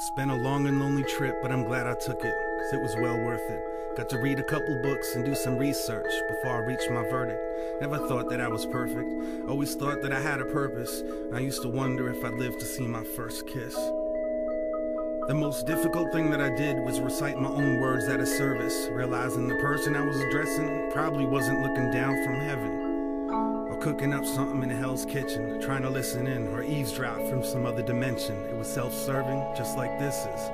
It's been a long and lonely trip, but I'm glad I took it, cause it was well worth it. Got to read a couple books and do some research before I reached my verdict. Never thought that I was perfect, always thought that I had a purpose. I used to wonder if I'd live to see my first kiss. The most difficult thing that I did was recite my own words at a service, realizing the person I was addressing probably wasn't looking down from heaven, or cooking up something in hell's kitchen, trying to listen in or eavesdrop from some other dimension. It was self-serving, just like this is.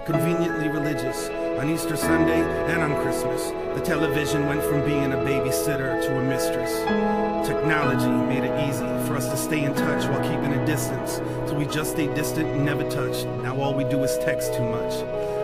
Conveniently religious, on Easter Sunday and on Christmas, the television went from being a babysitter to a mistress. Technology made it easy for us to stay in touch while keeping a distance, so we just stayed distant and never touched. Now all we do is text too much.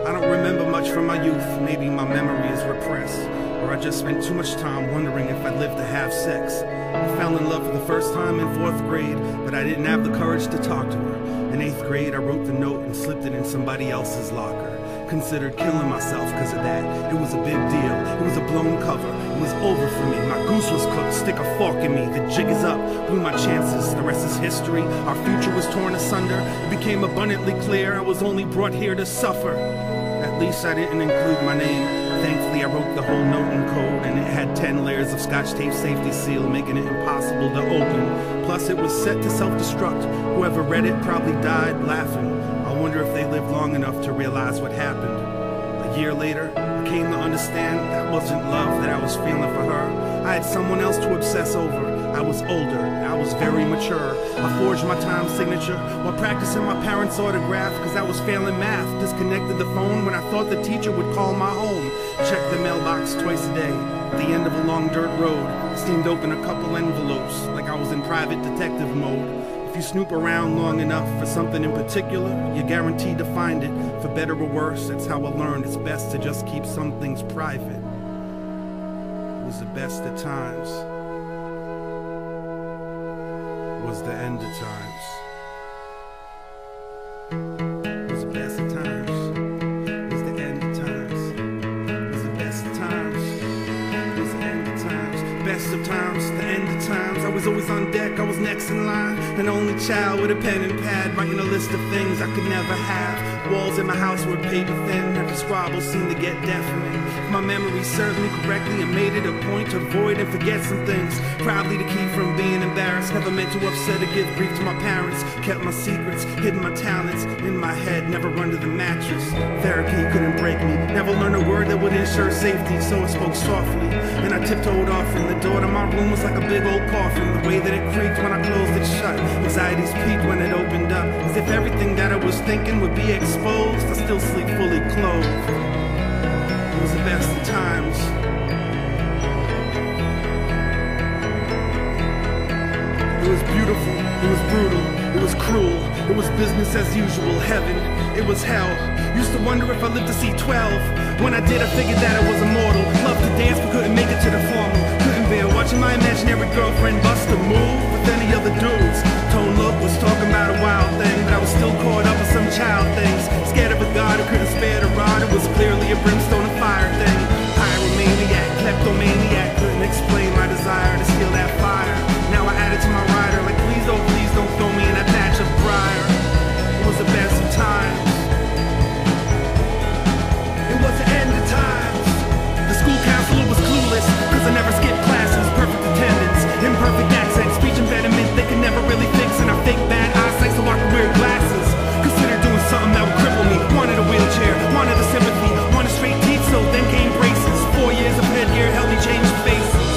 I don't remember much from my youth, maybe my memory is repressed, or I just spent too much time wondering if I'd live to have sex. I fell in love for the first time in 4th grade, but I didn't have the courage to talk to her. In 8th grade, I wrote the note and slipped it in somebody else's locker. Considered killing myself because of that. It was a big deal. It was a blown cover. It was over for me. My goose was cooked. Stick a fork in me. The jig is up. Blew my chances. The rest is history. Our future was torn asunder. It became abundantly clear I was only brought here to suffer. At least I didn't include my name. Thankfully, I wrote the whole note in code, and it had 10 layers of Scotch tape safety seal, making it impossible to open. Plus, it was set to self-destruct. Whoever read it probably died laughing. I wonder if they lived long enough to realize what happened. A year later, I came to understand that wasn't love that I was feeling for her. I had someone else to obsess over. I was older, I was very mature. I forged my time signature while practicing my parents' autograph because I was failing math. Disconnected the phone when I thought the teacher would call my home. Checked the mailbox twice a day. At the end of a long dirt road, steamed open a couple envelopes like I was in private detective mode. If you snoop around long enough for something in particular, you're guaranteed to find it. For better or worse, that's how I learned it's best to just keep some things private. It was the best of times. It was the end of times. It was the best of times. It was the end of times. It was the best of times. It was the end of times. Best of times, the end of times. I was always on deck, I was next in line. An only child with a pen and pad, writing a list of things I could never have. Walls in my house were paper thin, every squabble seemed to get deafening. If my memory served me correctly, I made it a point to avoid and forget some things, probably to keep from being embarrassed. Never meant to upset or give grief to my parents. Kept my secrets, hidden my talents in my head, never under the mattress. Therapy couldn't break me, never learned a word that would ensure safety, so I spoke softly. Then I tiptoed off, and the door to my room was like a big old coffin. The way that it creaked when I closed it shut, anxieties peaked when it opened up, as if everything that I was thinking would be exposed. I still sleep fully clothed. It was the best of times. It was beautiful, it was brutal, it was cruel, it was business as usual, heaven, it was hell. Used to wonder if I lived to see 12. When I did, I figured that I was immortal. Loved to dance but couldn't make it to the formal. Couldn't bear watching my imaginary girlfriend bust a move with any other dudes. Tone Look was talking about a wild thing, but I was still caught up with some child things. Scared of a god who couldn't spare the rod. It was clearly a brimstone and fire thing. Pyromaniac, kleptomaniac, couldn't explain my desire to steal that fire. Now I add it to my rider, like please don't throw me in that patch of briar. It was the best of times. It was the end of times. The school counselor was clueless, cause I never skipped classes. Perfect attendance, imperfect accent, speech impediment they could never really fix. And I fake bad eyesight so I could wear glasses. Consider doing something that would cripple me. Wanted a wheelchair, wanted a sympathy, wanted straight teeth, so then came braces. 4 years of headgear helped me change faces.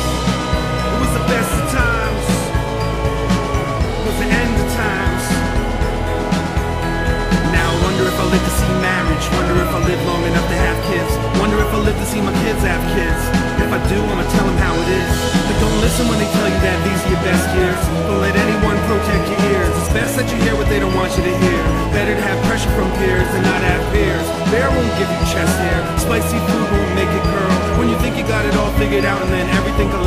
It was the best of times. It was the end of times. Now I wonder if I live to see marriage. Wonder if I live long enough to have kids. Wonder if I live to see my kids have kids. If I do, I'ma tell them how it is. But don't listen when they tell you that these are your best years. Don't let anyone protect your ears. It's best that you hear what they don't want you to hear. Better to have pressure from peers than not have peers. Bear won't give you chest hair. Spicy food won't make it curl. When you think you got it all figured out and then everything collapses.